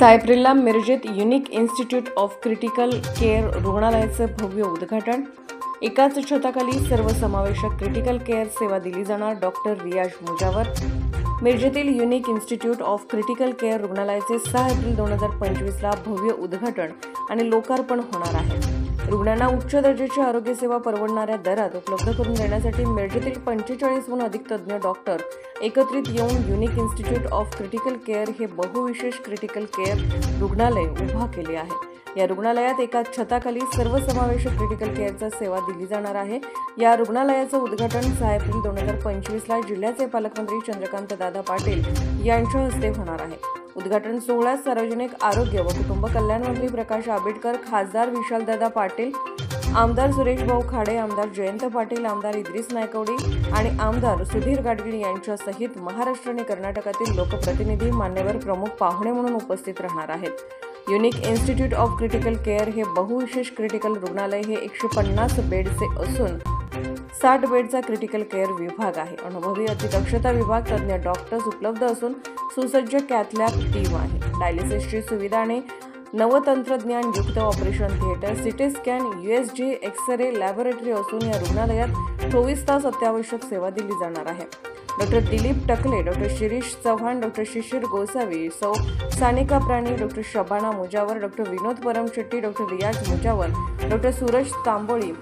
6 एप्रिलला मिरजेत unique institute of critical care रुग्णालयाचं भव्य उद्घाटन। एकाच छताखाली सर्वसमावेशक क्रिटिकल केअर सेवा दिली जाणार। डॉक्टर रियाज मुजावर। मिरजेतील unique institute of critical care रुग्णालयाचे 6 एप्रिल 2025ला भव्य उद्घाटन आणि लोकार्पण होणार आहे। रुग्णांना उच्च दर्जाची आरोग्य सेवा परवडणाऱ्या दरात उपलब्ध करून देण्यासाठी मिरजेतील 45हून अधिक तज्ज्ञ डॉक्टर एकत्रित येऊन unique institute of critical care हे बहुविशेष क्रिटिकल केअर रुग्णालय उभा केले आहे। या रुग्णालयात एकाच छताखाली सर्वसमावेशक क्रिटिकल केअरचा सेवा दिली जाणार आहे। या रुग्णालयाचं उद्घाटन 6 एप्रिल 2025ला जिल्ह्याचे पालकमंत्री चंद्रकांत दादा पाटील यांच्या हस्ते होणार आहे। उद्घाटन सोहळ्यात सार्वजनिक आरोग्य व कुटुंब कल्याण मंत्री प्रकाश आंबेडकर, खासदार विशालदादा पाटील, आमदार सुरेशभाऊ खाडे, आमदार जयंत पाटील, आमदार इद्रिस नायकवडी आणि आमदार सुधीर गाडगीळ यांच्यासहित महाराष्ट्र आणि कर्नाटकातील लोकप्रतिनिधी, मान्यवर प्रमुख पाहुणे म्हणून उपस्थित राहणार आहेत। Unique institute of critical care हे बहुविशेष क्रिटिकल रुग्णालय हे 150 बेडचे असून 60 बेडचा क्रिटिकल केअर विभाग आहे। अनुभवी अतिदक्षता विभाग, तज्ज्ञ डॉक्टर्स उपलब्ध असून सुसज्ज कॅथलॅब टीम आहे। डायलिसिसची सुविधा आणि नवतंत्रज्ञान युक्त operation theatre, CT scan, USG, x-ray laboratory असून या रुग्णालयात 24 तास अत्यावश्यक सेवा दिली जाणार आहे। Doctor Dilip Takle, doctor Shirish Chavan, doctor Shishir Gosavi, सौ Sanika Prani, doctor Shabana Mujawar, doctor Vinod Paramshetti, doctor Riyaz Mujawar, doctor Suraj Tamboli,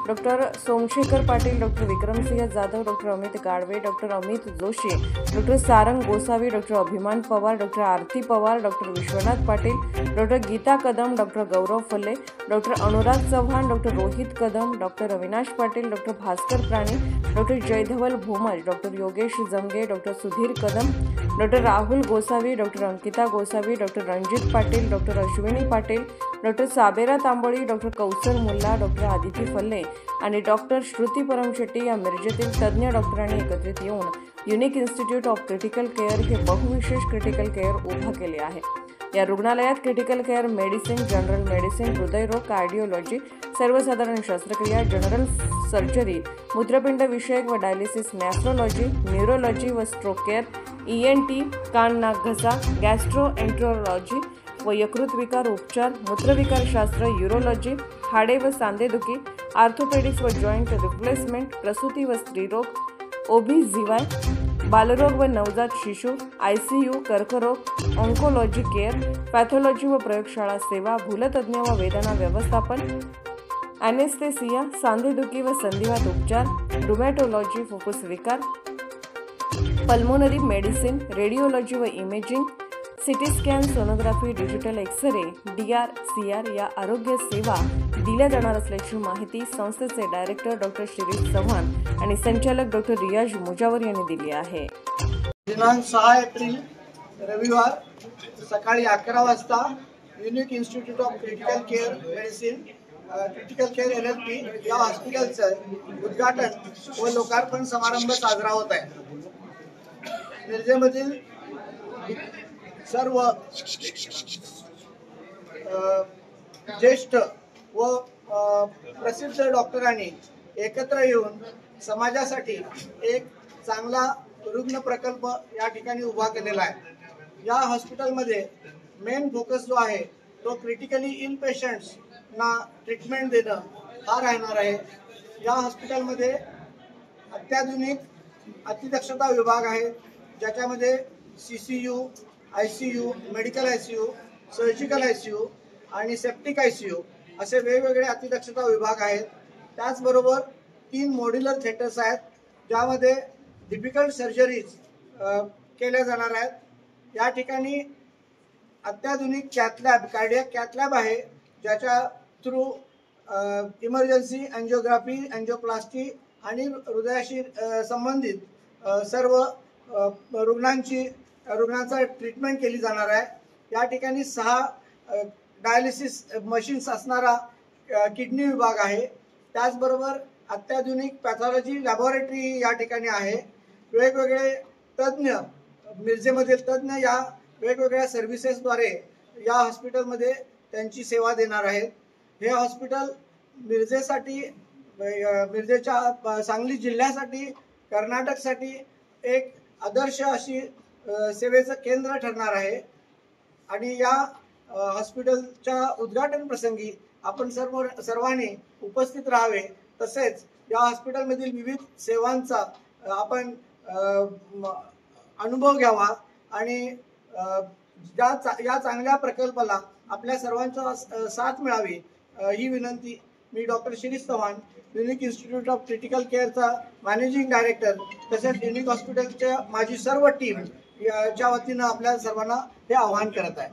doctor Somshekhar Patil, doctor Vikramsinh Jadhav, doctor Amit Gadve, doctor Amit Joshi, doctor Sarang Gosavi, doctor Abhiman Pawar, doctor Aarti Pawar, doctor Vishwanath Patil, doctor Geeta Kadam, doctor Gaurav Phalle, doctor Anurag Chavan, doctor Rohit Kadam, doctor Avinash Patil, doctor Bhaskar प्राणी, doctor Jaydhaval Bhomaj, doctor Yogesh Jange, doctor Sudhir Kadam, doctor Rahul Gosavi, doctor Ankita Gosavi, doctor Ranjit Patil, doctor Ashwini Patil, doctor Sabera Tamboli, doctor Kausar Mulla, doctor Aditi Phalle आणि doctor Shruti Paramshetti या मिरजेतील तज्ज्ञ डॉक्टरांनी एकत्रित येऊन unique institute of critical care हे बहुविशेष critical care उभा केले आहे। या रुग्णालयात critical care medicine, general medicine, हृदयरोग, कार्डिओलॉजी, सर्वसाधारण शस्त्रक्रिया, जनरल सर्जरी, मूत्रपिंड विषयक व डायलिसिस, नॅफ्रोलॉजी, न्यूरोलॉजी व स्ट्रोक केअर, ENT, कान नाक घसा, गॅस्ट्रोएंट्रोलॉजी व यकृत विकार उपचार, मूत्रविकार शास्त्र, यूरोलॉजी, हाडे व सांधेदुखी, आर्थोपेडिक्स व जॉइंट रिप्लेसमेंट, प्रसूती व स्त्रीरोग, OB/GY, बालरोग व नवजात शिशु, ICU, कर्करोग, ऑन्कोलॉजी केअर, पॅथॉलॉजी व प्रयोगशाळा सेवा, भूलतज्ञ व वेदना व्यवस्थापन, ॲनेस्थेसिया, सांधेदुखी व संधिवात उपचार, रुमॅटोलॉजी, फुफ्फुस विकार, पल्मोनरी मेडिसिन, रेडिओलॉजी व imaging, CT scan, sonography, digital x-ray, DR, CR या आरोग्य सेवा दिल्या जाणार असल्याची माहिती संस्थेचे डायरेक्टर डॉक्टर शिरीष चव्हाण आणि संचालक डॉक्टर रियाज मुजावर यांनी दिली आहे। दिनांक 6 एप्रिल रविवार सकाळी 11 वाजता unique institute of critical care medicine, critical care LLP या हॉस्पिटलचं उद्घाटन व लोकार्पण समारंभ साजरा होत आहे। मिरजेमधील सर्व ज्येष्ठ व प्रसिद्ध डॉक्टरांनी एकत्र येऊन समाजासाठी एक चांगला रुग्ण प्रकल्प या ठिकाणी उभा केलेला आहे। या हॉस्पिटलमध्ये मेन फोकस जो आहे तो क्रिटिकली इन पेशंट्सना ट्रीटमेंट देणं हा राहणार आहे। या हॉस्पिटलमध्ये अत्याधुनिक अतिदक्षता विभाग आहे, ज्याच्यामध्ये CCU, ICU, medical ICU, surgical ICU आणि सेप्टिक ICU असे वेगवेगळे अतिदक्षता विभाग आहेत। त्याचबरोबर 3 मॉड्युलर थिएटर्स आहेत, ज्यामध्ये डिफिकल्ट सर्जरीज केल्या जाणार आहेत। या ठिकाणी अत्याधुनिक कॅथलॅब, कार्डियक कॅथलॅब आहे, ज्याच्या थ्रू इमर्जन्सी एंजिओग्राफी, एंजिओप्लास्टी आणि हृदयाशी संबंधित सर्व रुग्णांचा ट्रीटमेंट केली जाणार आहे। या ठिकाणी 6 डायलिसिस मशीन्स असणारा किडनी विभाग आहे। त्याचबरोबर अत्याधुनिक पॅथॉलॉजी लॅबोरेटरी या ठिकाणी आहे। वेगवेगळे तज्ज्ञ, मिरजेमधील तज्ज्ञ या वेगवेगळ्या सर्व्हिसेसद्वारे या हॉस्पिटलमध्ये त्यांची सेवा देणार आहेत। हे हॉस्पिटल मिरजेसाठी, मिरजेच्या सांगली जिल्ह्यासाठी, कर्नाटकसाठी एक आदर्श अशी सेवेचं केंद्र ठरणार आहे। आणि या हॉस्पिटलच्या उद्घाटन प्रसंगी आपण सर्वांनी उपस्थित राहावे, तसेच या हॉस्पिटलमधील विविध सेवांचा आपण अनुभव घ्यावा आणि या चांगल्या प्रकल्पाला आपल्या सर्वांचा साथ मिळावी ही विनंती मी doctor Shirish Chavan, unique institute of critical केअरचा मॅनेजिंग डायरेक्टर, तसेच युनिक हॉस्पिटलच्या माझी सर्व टीम याच्या वतीनं आपल्या सर्वांना हे आवाहन करत आहे.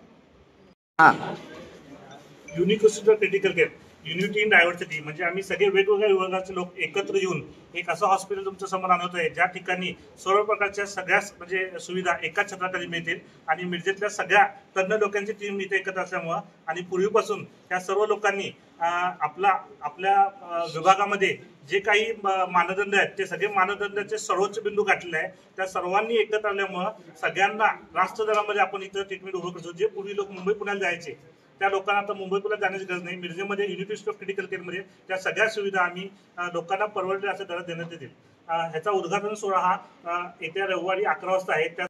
Unique institute of critical care, unity in diversity, म्हणजे आम्ही सगळे वेगवेगळ्या विभागाचे लोक एकत्र येऊन एक असं हॉस्पिटल तुमच्या समोर आणत आहे ज्या ठिकाणी सर्व प्रकारच्या सगळ्या म्हणजे सुविधा एकाच छत्राखाली मिळतील आणि मिरजेतल्या सगळ्या तज्ञ लोकांची टीम इथे एकत्र असल्यामुळं आणि पूर्वीपासून त्या सर्व लोकांनी आपल्या विभागामध्ये जे काही मानदंड आहेत ते सगळे मानदंडाचे सर्वोच्च बिंदू गाठलेले आहे. त्या सर्वांनी एकत्र आल्यामुळं सगळ्यांना रास्त दरामध्ये आपण इथं ट्रीटमेंट उभं करतो. जे पूर्वी लोक मुंबई पुण्याला जायचे त्या लोकांना आता मुंबई पुण्यात जाण्याची गरज नाही. मिरजेमध्ये युनिक इन्स्टिट्यूट ऑफ क्रिटिकल केअरमध्ये त्या सगळ्या सुविधा आम्ही लोकांना परवडल्या अशा दरात देण्यात येतील. ह्याचा उद्घाटन सोहळा हा येत्या रविवारी 11 वाजता आहे.